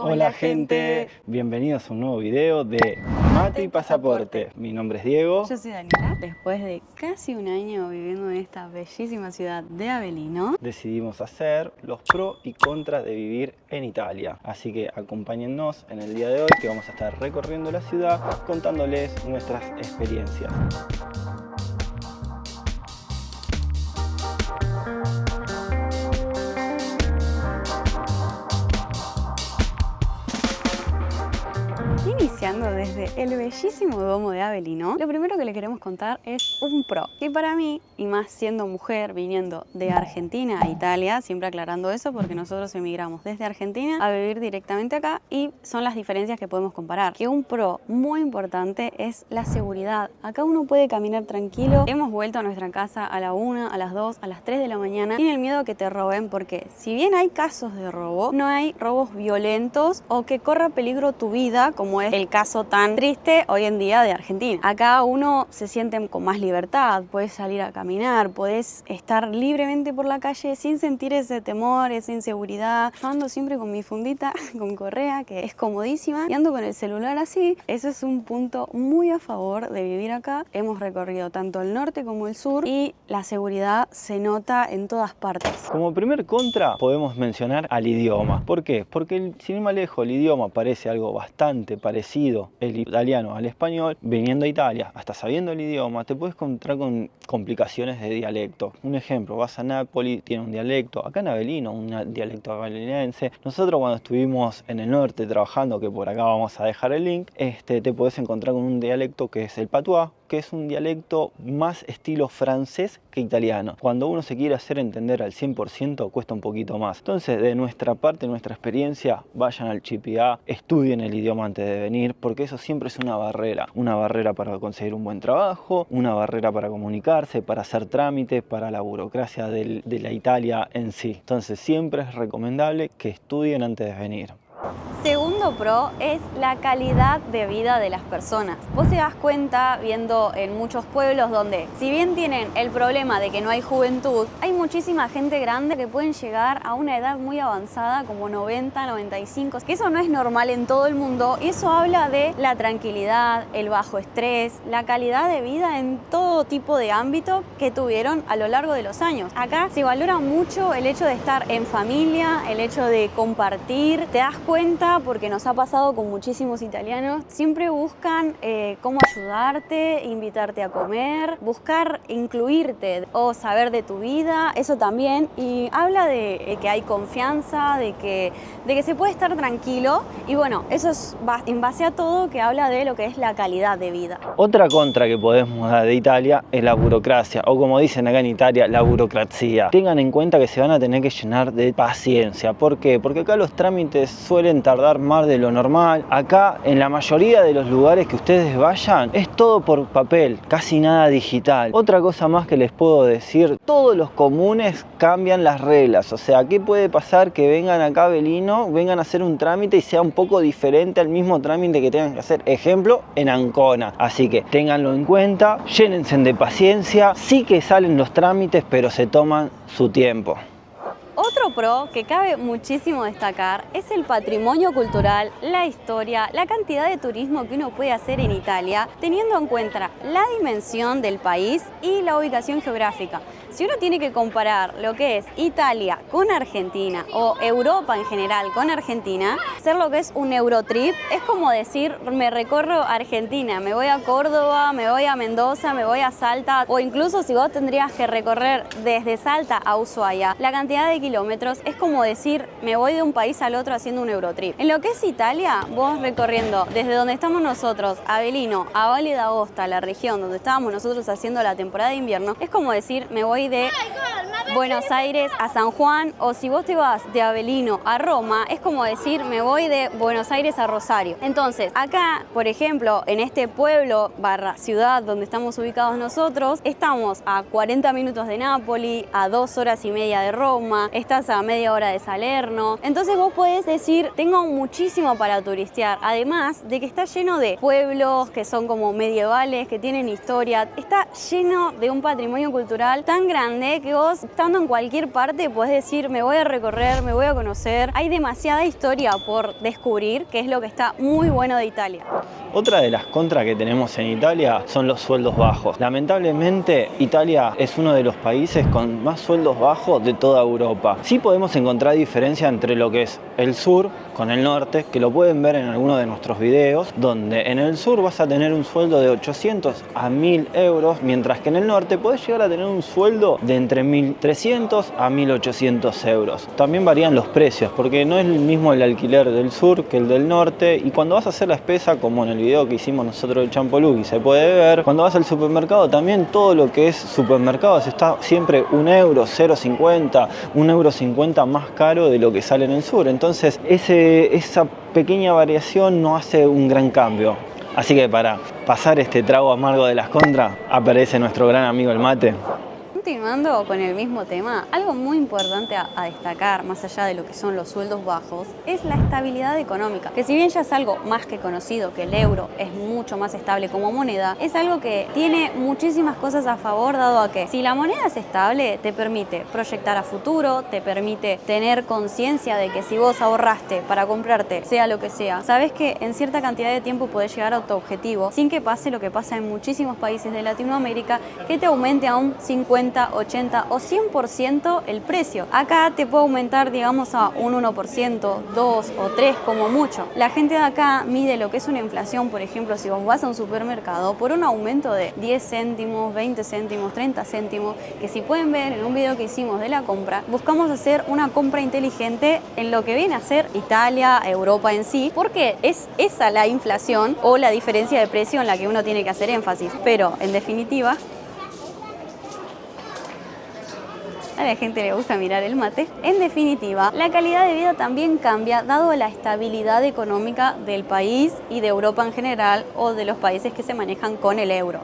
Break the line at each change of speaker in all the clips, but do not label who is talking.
Hola gente, bienvenidos a un nuevo video de Mate y Pasaporte. Mi nombre es Diego.
Yo soy Daniela. Después de casi un año viviendo en esta bellísima ciudad de Avellino,
decidimos hacer los pros y contras de vivir en Italia. Así que acompáñennos en el día de hoy que vamos a estar recorriendo la ciudad contándoles nuestras experiencias.
iniciando desde el bellísimo Duomo de Avellino, lo primero que le queremos contar es un pro, que para mí, y más siendo mujer viniendo de Argentina a Italia, siempre aclarando eso porque nosotros emigramos desde Argentina a vivir directamente acá y son las diferencias que podemos comparar. Que un pro muy importante es la seguridad. Acá uno puede caminar tranquilo. Hemos vuelto a nuestra casa a la 1, a las 2, a las 3 de la mañana sin el miedo que te roben, porque si bien hay casos de robo, no hay robos violentos o que corra peligro tu vida, como es el caso tan triste hoy en día de Argentina. Acá uno se siente con más libertad, puedes salir a caminar, puedes estar libremente por la calle sin sentir ese temor, esa inseguridad. Yo ando siempre con mi fundita, con correa, que es comodísima, y ando con el celular así. Eso es un punto muy a favor de vivir acá. Hemos recorrido tanto el norte como el sur y la seguridad se nota en todas partes.
Como primer contra podemos mencionar al idioma. ¿Por qué? Porque sin ir más lejos el idioma parece algo bastante parecido el italiano al español. Viniendo a Italia, hasta sabiendo el idioma, te puedes encontrar con complicaciones de dialecto. Un ejemplo, vas a Nápoli, tiene un dialecto. Acá en Avellino, un dialecto avellinense. Nosotros cuando estuvimos en el norte trabajando, que por acá vamos a dejar el link, te puedes encontrar con un dialecto que es el patois, que es un dialecto más estilo francés que italiano. Cuando uno se quiere hacer entender al 100% cuesta un poquito más. Entonces, de nuestra parte, nuestra experiencia, vayan al CPA, estudien el idioma antes de venir, porque eso siempre es una barrera para conseguir un buen trabajo, una barrera para comunicarse, para hacer trámites, para la burocracia de la Italia en sí. Entonces, siempre es recomendable que estudien antes de venir.
Segundo pro es la calidad de vida de las personas. Vos te das cuenta viendo en muchos pueblos donde, si bien tienen el problema de que no hay juventud, hay muchísima gente grande que pueden llegar a una edad muy avanzada como 90, 95, que eso no es normal en todo el mundo y eso habla de la tranquilidad, el bajo estrés, la calidad de vida en todo tipo de ámbito que tuvieron a lo largo de los años. Acá se valora mucho el hecho de estar en familia, el hecho de compartir, te das cuenta porque nos ha pasado con muchísimos italianos, siempre buscan cómo ayudarte, invitarte a comer, buscar incluirte o saber de tu vida, eso también, y habla de que hay confianza, de que se puede estar tranquilo y bueno, eso es en base a todo que habla de lo que es la calidad de vida.
Otra contra que podemos dar de Italia es la burocracia, o como dicen acá en Italia, la burocracia. Tengan en cuenta que se van a tener que llenar de paciencia. ¿Por qué? Porque acá los trámites suelen tardar más de lo normal. Acá, en la mayoría de los lugares que ustedes vayan, es todo por papel, casi nada digital. Otra cosa más que les puedo decir, todos los comunes cambian las reglas. O sea, ¿qué puede pasar? Que vengan acá a Avellino, vengan a hacer un trámite y sea un poco diferente al mismo trámite que tengan que hacer. Ejemplo, en Ancona. Así que ténganlo en cuenta, llénense de paciencia. Sí que salen los trámites, pero se toman su tiempo.
Otro pro que cabe muchísimo destacar es el patrimonio cultural, la historia, la cantidad de turismo que uno puede hacer en Italia, teniendo en cuenta la dimensión del país y la ubicación geográfica. Si uno tiene que comparar lo que es Italia con Argentina o Europa en general con Argentina, hacer lo que es un Eurotrip es como decir, me recorro Argentina, me voy a Córdoba, me voy a Mendoza, me voy a Salta, o incluso si vos tendrías que recorrer desde Salta a Ushuaia, la cantidad de kilómetros es como decir, me voy de un país al otro haciendo un Eurotrip. En lo que es Italia, vos recorriendo desde donde estamos nosotros, Avellino, a Valle d'Aosta, la región donde estábamos nosotros haciendo la temporada de invierno, es como decir, me voy de Buenos Aires a San Juan, o si vos te vas de Avellino a Roma, es como decir, me voy de Buenos Aires a Rosario. Entonces, acá, por ejemplo, en este pueblo barra ciudad donde estamos ubicados nosotros, estamos a 40 minutos de Nápoli, a 2 horas y media de Roma, estás a media hora de Salerno. Entonces vos podés decir, tengo muchísimo para turistear, además de que está lleno de pueblos que son como medievales, que tienen historia, está lleno de un patrimonio cultural tan grande que vos estando en cualquier parte puedes decir me voy a recorrer, me voy a conocer. Hay demasiada historia por descubrir, que es lo que está muy bueno de Italia.
Otra de las contras que tenemos en Italia son los sueldos bajos. Lamentablemente, Italia es uno de los países con más sueldos bajos de toda Europa. Sí podemos encontrar diferencia entre lo que es el sur con el norte, que lo pueden ver en algunos de nuestros videos, donde en el sur vas a tener un sueldo de 800 a 1000 euros, mientras que en el norte podés llegar a tener un sueldo de entre 1300 a 1800 euros. También varían los precios, porque no es el mismo el alquiler del sur que el del norte, y cuando vas a hacer la espesa, como en el video que hicimos nosotros de Champolugui se puede ver, cuando vas al supermercado también todo lo que es supermercados está siempre 1 euro, 0,50, 1,50 € más caro de lo que sale en el sur. Entonces esa pequeña variación no hace un gran cambio. Así que para pasar este trago amargo de las contras, aparece nuestro gran amigo el mate.
Continuando con el mismo tema, algo muy importante a destacar, más allá de lo que son los sueldos bajos, es la estabilidad económica, que si bien ya es algo más que conocido, que el euro es mucho más estable como moneda, es algo que tiene muchísimas cosas a favor, dado a que si la moneda es estable, te permite proyectar a futuro, te permite tener conciencia de que si vos ahorraste para comprarte, sea lo que sea, sabes que en cierta cantidad de tiempo podés llegar a tu objetivo sin que pase lo que pasa en muchísimos países de Latinoamérica, que te aumente a un 50, 80 o 100% el precio. Acá te puede aumentar, digamos, a un 1%, 2 o 3 como mucho. La gente de acá mide lo que es una inflación, por ejemplo, si vos vas a un supermercado, por un aumento de 10 céntimos, 20 céntimos, 30 céntimos, que si pueden ver en un video que hicimos de la compra, buscamos hacer una compra inteligente en lo que viene a ser Italia, Europa en sí, porque es esa la inflación o la diferencia de precio en la que uno tiene que hacer énfasis. Pero, en definitiva, a la gente le gusta mirar el mate. En definitiva, la calidad de vida también cambia dado la estabilidad económica del país y de Europa en general o de los países que se manejan con el euro.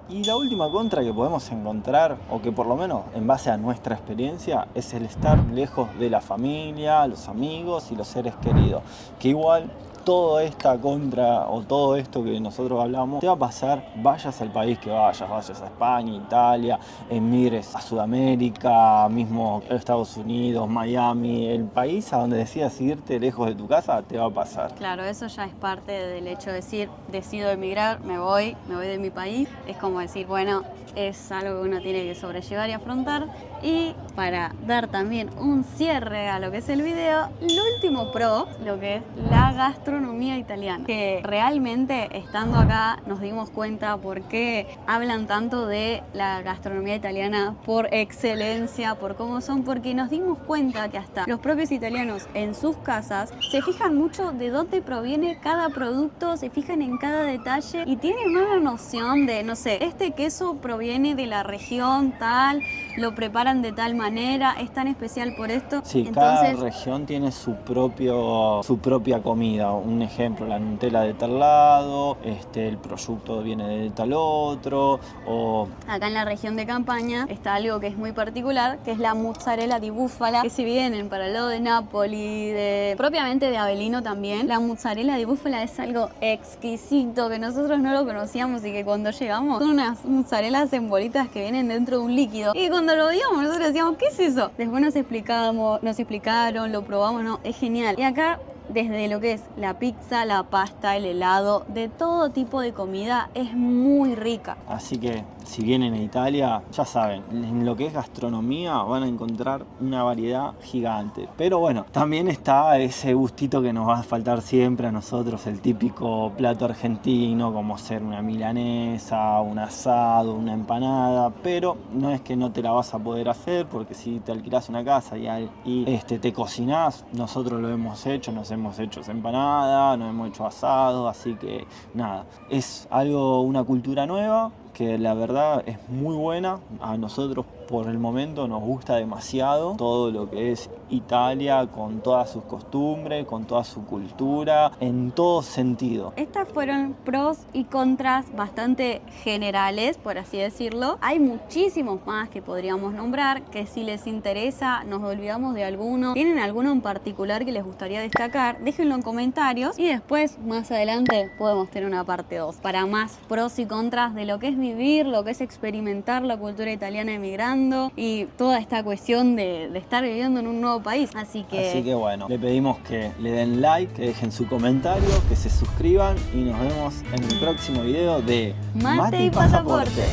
Y la última contra que podemos encontrar, o que por lo menos en base a nuestra experiencia, es el estar lejos de la familia, los amigos y los seres queridos. Que igual toda esta contra o todo esto que nosotros hablamos te va a pasar vayas al país que vayas a España, Italia, emigres a Sudamérica, mismo Estados Unidos, Miami, el país a donde decidas irte lejos de tu casa te va a pasar.
Claro, eso ya es parte del hecho de decir, decido emigrar, me voy de mi país. Es como decir, bueno, es algo que uno tiene que sobrellevar y afrontar. Y para dar también un cierre a lo que es el video, lo último pro, lo que es la gastronomía italiana, que realmente estando acá nos dimos cuenta por qué hablan tanto de la gastronomía italiana por excelencia, por cómo son, porque nos dimos cuenta que hasta los propios italianos en sus casas se fijan mucho de dónde proviene cada producto, se fijan en cada detalle y tienen una noción de, no sé, este queso proviene de la región tal, lo preparan de tal manera, es tan especial por esto.
Sí, entonces, cada región tiene su propia comida. Un ejemplo, la Nutella de tal lado, el prosciutto viene de tal otro. O
acá en la región de Campania está algo que es muy particular, que es la mozzarella di búfala, que si vienen para el lado de Nápoli, propiamente de Avellino también, la mozzarella di búfala es algo exquisito que nosotros no lo conocíamos y que cuando llegamos son unas mozzarellas en bolitas que vienen dentro de un líquido y cuando lo veíamos nosotros decíamos, ¿qué es eso? Después nos explicaron, lo probamos, no, es genial. Y acá desde lo que es la pizza, la pasta, el helado, de todo tipo de comida es muy rica.
Así que si vienen a Italia, ya saben, en lo que es gastronomía van a encontrar una variedad gigante. Pero bueno, también está ese gustito que nos va a faltar siempre a nosotros, el típico plato argentino, como ser una milanesa, un asado, una empanada. Pero no es que no te la vas a poder hacer, porque si te alquilás una casa y te cocinás, nosotros lo hemos hecho, nos hemos hecho empanada, nos hemos hecho asado, así que nada, es una cultura nueva que la verdad es muy buena. A nosotros por el momento nos gusta demasiado todo lo que es Italia, con todas sus costumbres, con toda su cultura, en todo sentido.
Estas fueron pros y contras bastante generales, por así decirlo. Hay muchísimos más que podríamos nombrar, que si les interesa, nos olvidamos de alguno, tienen alguno en particular que les gustaría destacar, déjenlo en comentarios y después, más adelante, podemos tener una parte 2 para más pros y contras de lo que es vivir, lo que es experimentar la cultura italiana emigrando y toda esta cuestión de estar viviendo en un nuevo país. Así que
bueno, le pedimos que le den like, que dejen su comentario, que se suscriban y nos vemos en el próximo video de
Mate y Pasaporte.